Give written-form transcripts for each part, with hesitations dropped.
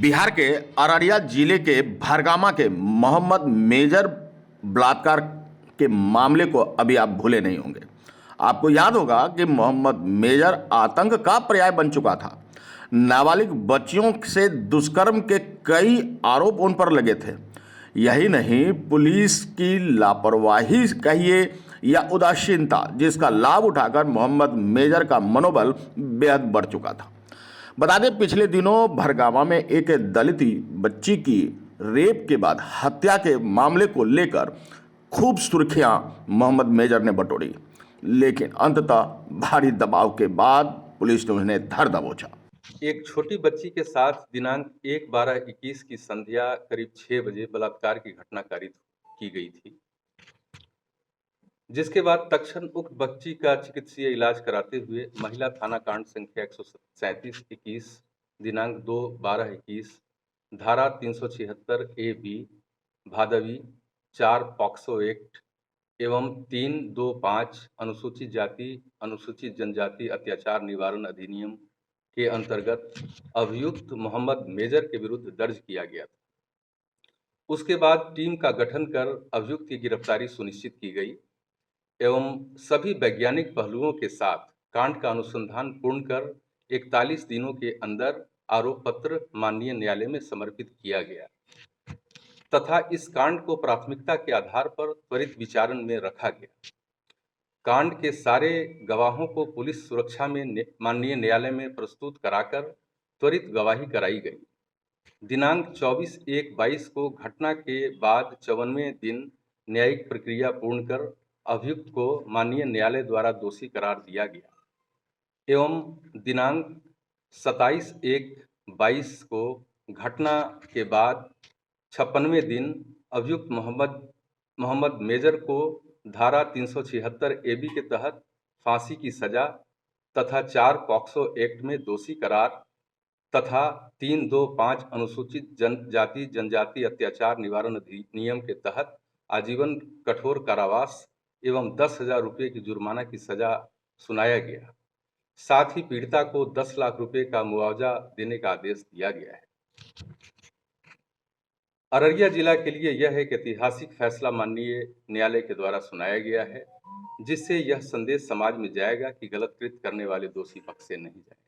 बिहार के अररिया जिले के भरगामा के मोहम्मद मेजर बलात्कार के मामले को अभी आप भूले नहीं होंगे। आपको याद होगा कि मोहम्मद मेजर आतंक का पर्याय बन चुका था। नाबालिग बच्चियों से दुष्कर्म के कई आरोप उन पर लगे थे। यही नहीं, पुलिस की लापरवाही कहिए या उदासीनता, जिसका लाभ उठाकर मोहम्मद मेजर का मनोबल बेहद बढ़ चुका था। बता दें, पिछले दिनों भरगामा में एक दलित बच्ची की रेप के बाद हत्या के मामले को लेकर खूब सुर्खियां मोहम्मद मेजर ने बटोरी, लेकिन अंततः भारी दबाव के बाद पुलिस ने उन्हें धर दबोचा। एक छोटी बच्ची के साथ दिनांक 1/12/21 की संध्या करीब 6 बजे बलात्कार की घटना कारित की गई थी, जिसके बाद तत्क्षण उक्त बच्ची का चिकित्सीय इलाज कराते हुए महिला थाना कांड संख्या 137/21 दिनांक 2/12/21 धारा 376 AB भादवी 4 पॉक्सो एक्ट एवं 325 अनुसूचित जाति अनुसूचित जनजाति अत्याचार निवारण अधिनियम के अंतर्गत अभियुक्त मोहम्मद मेजर के विरुद्ध दर्ज किया गया था। उसके बाद टीम का गठन कर अभियुक्त की गिरफ्तारी सुनिश्चित की गई एवं सभी वैज्ञानिक पहलुओं के साथ कांड का अनुसंधान पूर्ण कर 41 दिनों के अंदर आरोप पत्र माननीय न्यायालय में समर्पित किया गया तथा इस कांड को प्राथमिकता के आधार पर त्वरित विचारण में रखा गया। कांड के सारे गवाहों को पुलिस सुरक्षा में माननीय न्यायालय में प्रस्तुत कराकर त्वरित गवाही कराई गई। दिनांक 24/1/22 को घटना के बाद 54वें दिन न्यायिक प्रक्रिया पूर्ण कर अभियुक्त को माननीय न्यायालय द्वारा दोषी करार दिया गया एवं दिनांक 27/1/22 को घटना के बाद 56वें दिन अभियुक्त मोहम्मद मेजर को धारा 376 AB के तहत फांसी की सजा तथा 4 पॉक्सो एक्ट में दोषी करार तथा 325 अनुसूचित जाति जनजाति अत्याचार निवारण अधिनियम के तहत आजीवन कठोर कारावास एवं 10,000 रुपये की जुर्माना की सजा सुनाया गया। साथ ही पीड़िता को 10 लाख रुपये का मुआवजा देने का आदेश दिया गया है। अररिया जिला के लिए यह एक ऐतिहासिक फैसला माननीय न्यायालय के द्वारा सुनाया गया है, जिससे यह संदेश समाज में जाएगा कि गलत कृत्य करने वाले दोषी बख्शे नहीं जाएंगे।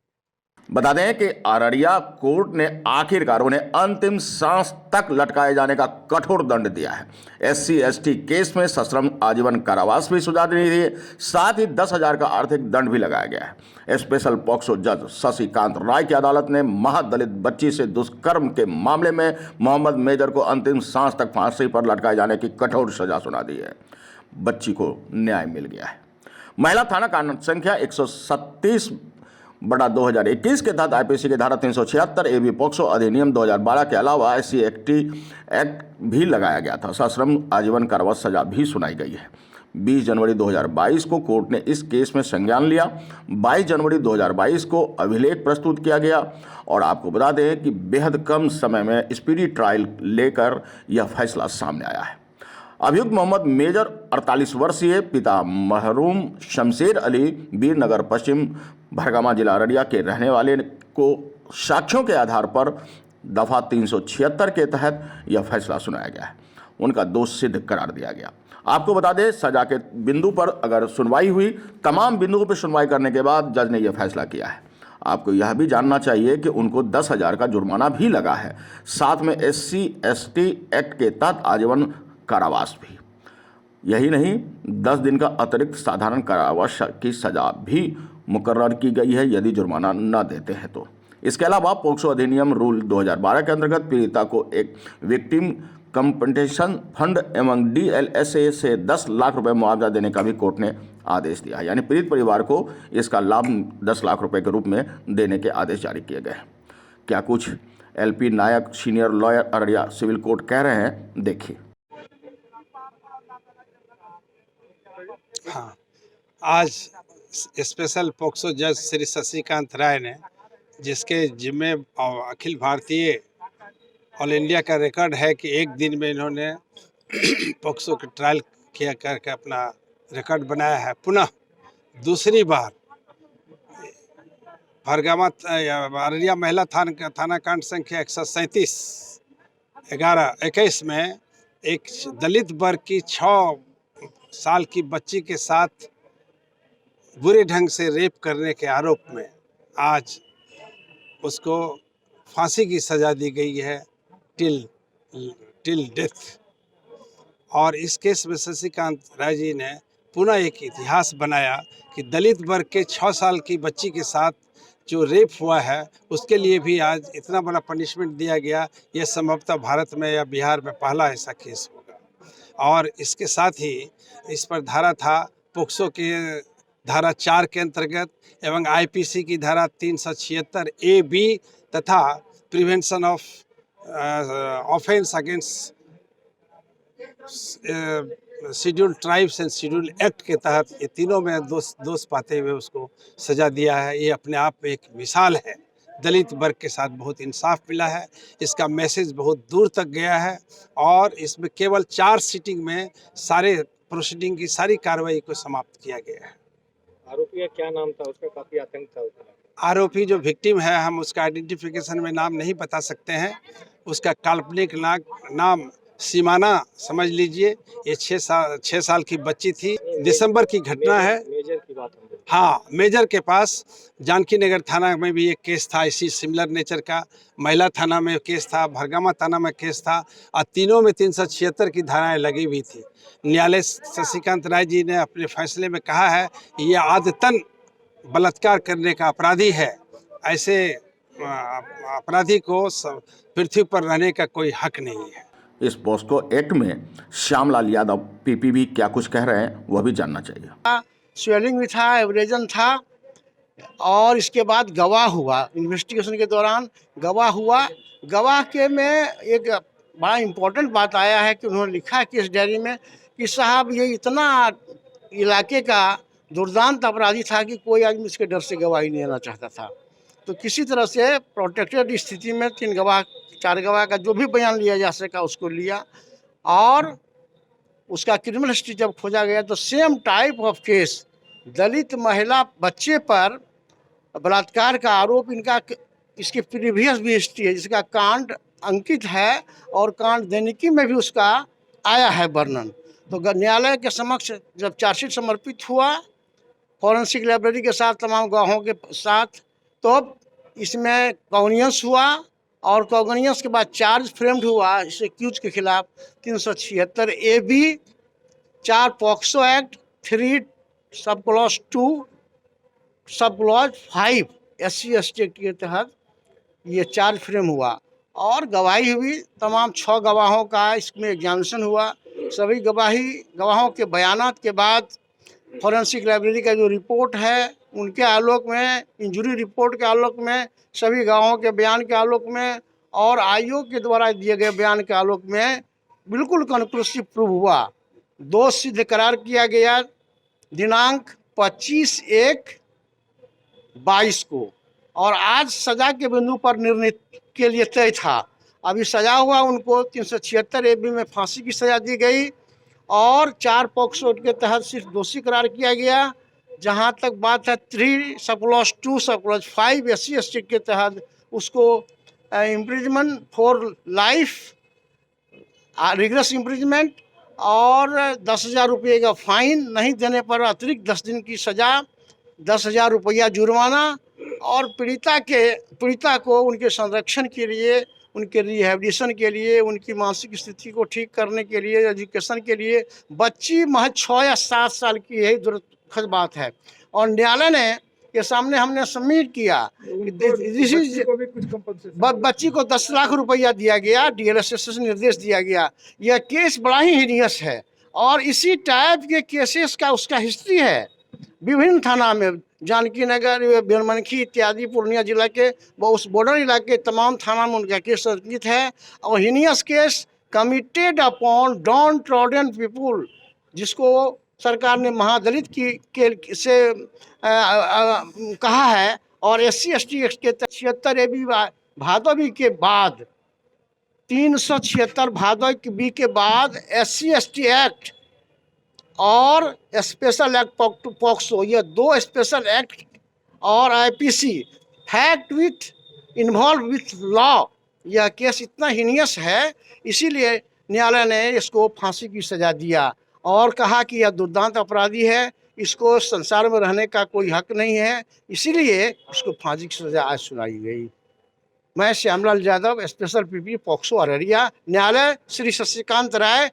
बता दें कि अररिया कोर्ट ने आखिरकार उन्हें अंतिम सांस तक लटकाए जाने का कठोर दंड दिया है। SC/ST केस में सश्रम आजीवन कारावास भी सजा दी है, साथ ही 10,000 का आर्थिक दंड भी लगाया गया है। स्पेशल पॉक्सो जज शशिकांत राय की अदालत ने महादलित बच्ची से दुष्कर्म के मामले में मोहम्मद मेजर को अंतिम सांस तक फांसी पर लटकाए जाने की कठोर सजा सुना दी है। बच्ची को न्याय मिल गया है। महिला थाना कांड संख्या 137/2021 के तहत IPC की धारा 376 AB पॉक्सो अधिनियम 2012 के अलावा SC/ST एक्ट भी लगाया गया था। सश्रम आजीवन कारावास सजा भी सुनाई गई है। 20 जनवरी 2022 को कोर्ट ने इस केस में संज्ञान लिया। 22 जनवरी 2022 को अभिलेख प्रस्तुत किया गया और आपको बता दें कि बेहद कम समय में स्पीडी ट्रायल लेकर यह फैसला सामने आया है। अभियुक्त मोहम्मद मेजर 48 वर्षीय, पिता महरूम शमशेर अली, वीरनगर पश्चिम, भरगामा जिला अररिया के रहने वाले को साक्ष्यों के आधार पर दफा 376 के तहत यह फैसला सुनाया गया है। उनका दोष सिद्ध करार दिया गया। आपको बता दें, सजा के बिंदु पर अगर सुनवाई हुई, तमाम बिंदुओं पर सुनवाई करने के बाद जज ने यह फैसला किया है। आपको यह भी जानना चाहिए कि उनको 10,000 का जुर्माना भी लगा है, साथ में SC/ST एक्ट के तहत आजीवन कारावास भी। यही नहीं, 10 दिन का अतिरिक्त साधारण कारावास की सजा भी मुकर्रर की गई है यदि जुर्माना न देते हैं तो। इसके अलावा पोक्सो अधिनियम रूल 2012 के अंतर्गत पीड़िता को एक विक्टिम कंपनसेशन फंड एवं DLSA से 10 लाख रुपए मुआवजा देने का भी कोर्ट ने आदेश दिया है। यानी पीड़ित परिवार को इसका लाभ 10 लाख रुपए के रूप में देने के आदेश जारी किए गए हैं। क्या कुछ LP Nayak, senior lawyer, Araria civil court कह रहे हैं, देखिए। हाँ, आज स्पेशल पॉक्सो जज श्री शशिकांत राय ने, जिसके जिम्मे अखिल भारतीय ऑल इंडिया का रिकॉर्ड है कि एक दिन में इन्होंने पॉक्सो के ट्रायल किया करके अपना रिकॉर्ड बनाया है, पुनः दूसरी बार अररिया महिला थाना कांड संख्या 137/11/21 में एक दलित वर्ग की 6 साल की बच्ची के साथ बुरे ढंग से रेप करने के आरोप में आज उसको फांसी की सज़ा दी गई है टिल डेथ। और इस केस में शशिकांत राय जी ने पुनः एक इतिहास बनाया कि दलित वर्ग के 6 साल की बच्ची के साथ जो रेप हुआ है उसके लिए भी आज इतना बड़ा पनिशमेंट दिया गया। यह संभवतः भारत में या बिहार में पहला ऐसा केस होगा। और इसके साथ ही इस पर धारा था पोक्सो के धारा 4 के अंतर्गत एवं आईपीसी की धारा 376A(b) तथा prevention of offence against schedule tribes and schedule act के तहत ये तीनों में दोष पाते हुए उसको सजा दिया है। ये अपने आप में एक मिसाल है। दलित वर्ग के साथ बहुत इंसाफ मिला है। इसका मैसेज बहुत दूर तक गया है और इसमें केवल 4 सीटिंग में सारे प्रोसीडिंग की सारी कार्रवाई को समाप्त किया गया है। आरोपी का क्या नाम था? उसका काफी आतंक था उसका। आरोपी जो विक्टिम है, हम उसका आइडेंटिफिकेशन में नाम नहीं बता सकते हैं। उसका काल्पनिक नाम सीमाना समझ लीजिए। ये 6 साल की बच्ची थी। दिसंबर की घटना है। मेजर की बात हम लोग। हाँ, मेजर के पास जानकी नगर थाना में भी एक केस था इसी सिमिलर नेचर का। महिला थाना में केस था, भरगामा थाना में केस था और तीनों में 376 की धाराएं लगी हुई थी। न्यायालय शशिकांत राय जी ने अपने फैसले में कहा है ये आदतन बलात्कार करने का अपराधी है। ऐसे अपराधी को पृथ्वी पर रहने का कोई हक नहीं है। इस पॉस्को एक्ट में श्यामलाल यादव पीपीबी क्या कुछ कह रहे हैं वह भी जानना चाहिए। स्वेलिंग भी था, एवरेजन था और इसके बाद गवाह हुआ। इन्वेस्टिगेशन के दौरान गवाह हुआ। गवाह के में एक बड़ा इम्पोर्टेंट बात आया है कि उन्होंने लिखा है केस डायरी में कि साहब ये इतना इलाके का दुर्दांत अपराधी था कि कोई आदमी इसके डर से गवाही नहीं देना चाहता था। तो किसी तरह से प्रोटेक्टेड स्थिति में 4 गवाह का जो भी बयान लिया जा सका उसको लिया और उसका क्रिमिनल हिस्ट्री जब खोजा गया तो सेम टाइप ऑफ केस दलित महिला बच्चे पर बलात्कार का आरोप इनका इसकी प्रीवियस भी हिस्ट्री है जिसका कांड अंकित है और कांड दैनिकी में भी उसका आया है वर्णन। तो न्यायालय के समक्ष जब चार्जशीट समर्पित हुआ फॉरेंसिक लाइब्रेरी के साथ तमाम गवाहों के साथ तो इसमें कॉग्नियंस हुआ और कॉग्नियंस के बाद चार्ज फ्रेम्ड हुआ इस एक्यूज के खिलाफ 376A(b), 4 POCSO act, 3 sub clause 2 sub clause 5 SC/ST act के तहत ये चार्ज फ्रेम हुआ और गवाही हुई। तमाम 6 गवाहों का इसमें एग्जामिनेशन हुआ। सभी गवाहों के बयानात के बाद फॉरेंसिक लाइब्रेरी का जो रिपोर्ट है उनके आलोक में, इंजरी रिपोर्ट के आलोक में, सभी गवाहों के बयान के आलोक में और आयोग के द्वारा दिए गए बयान के आलोक में बिल्कुल कंक्लूसिव प्रूव हुआ। दोष सिद्ध करार किया गया दिनांक 25/1/22 को और आज सजा के बिंदु पर निर्णय के लिए तय था। अभी सजा हुआ उनको 376A(b) में फांसी की सजा दी गई और 4 पॉक्सो के तहत सिर्फ दोषी करार किया गया। जहां तक बात है 3 sub clause 2 sub clause 5 SC/ST के तहत उसको imprisonment for life, rigorous imprisonment और 10,000 रुपये का फाइन, नहीं देने पर अतिरिक्त 10 दिन की सज़ा, 10,000 रुपया जुर्माना और पीड़िता को उनके संरक्षण के लिए, उनके रिहेबिलिटेशन के लिए, उनकी मानसिक स्थिति को ठीक करने के लिए, एजुकेशन के लिए। बच्ची महज 6 या 7 साल की, यही दुखद बात है। और न्यायालय ने के सामने हमने सबमिट किया बच्ची को 10 लाख रुपया दिया गया, DLSS से निर्देश दिया गया। यह केस बड़ा ही हीनियस है और इसी टाइप के केसेस का उसका हिस्ट्री है विभिन्न थाना में, जानकी नगर, बीरमनखी इत्यादि पूर्णिया जिला के उस बॉर्डर इलाके तमाम थाना में उनका केस अंकित है। और heinous case committed upon down trodden people, जिसको सरकार ने महादलित की से कहा है और SC/ST एक्ट के 76A(b) भादवी के बाद 376 भादवी के बाद SC/ST एक्ट और स्पेशल एक्ट पॉक्सो, ये 2 स्पेशल एक्ट और IPC fact with involve with law. यह केस इतना हीनियस है, इसीलिए न्यायालय ने इसको फांसी की सजा दिया और कहा कि यह दुर्दांत अपराधी है, इसको संसार में रहने का कोई हक नहीं है, इसीलिए उसको फांसी की सजा आज सुनाई गई। मैं Shyamlal Yadav, special PP POCSO Araria, न्यायालय श्री शशिकांत राय,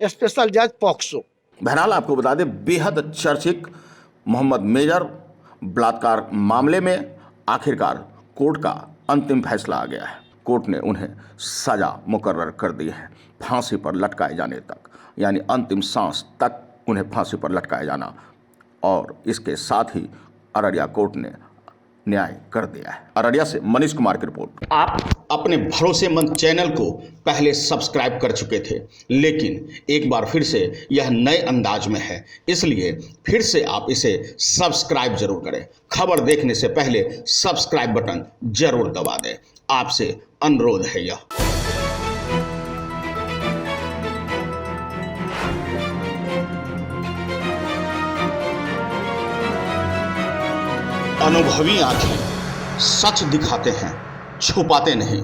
स्पेशल जज पॉक्सो। बहरहाल आपको बता दें, बेहद चर्चित मोहम्मद मेजर बलात्कार मामले में आखिरकार कोर्ट का अंतिम फैसला आ गया है। कोर्ट ने उन्हें सजा मुकर्रर कर दी है, फांसी पर लटकाए जाने तक, यानी अंतिम सांस तक उन्हें फांसी पर लटकाया जाना। और इसके साथ ही अररिया कोर्ट ने न्याय कर दिया है। अररिया से मनीष कुमार की रिपोर्ट। आप अपने भरोसेमंद चैनल को पहले सब्सक्राइब कर चुके थे, लेकिन एक बार फिर से यह नए अंदाज में है, इसलिए फिर से आप इसे सब्सक्राइब जरूर करें। खबर देखने से पहले सब्सक्राइब बटन जरूर दबा दें, आपसे अनुरोध है यह। अनुभवी आंखें सच दिखाते हैं, छुपाते नहीं।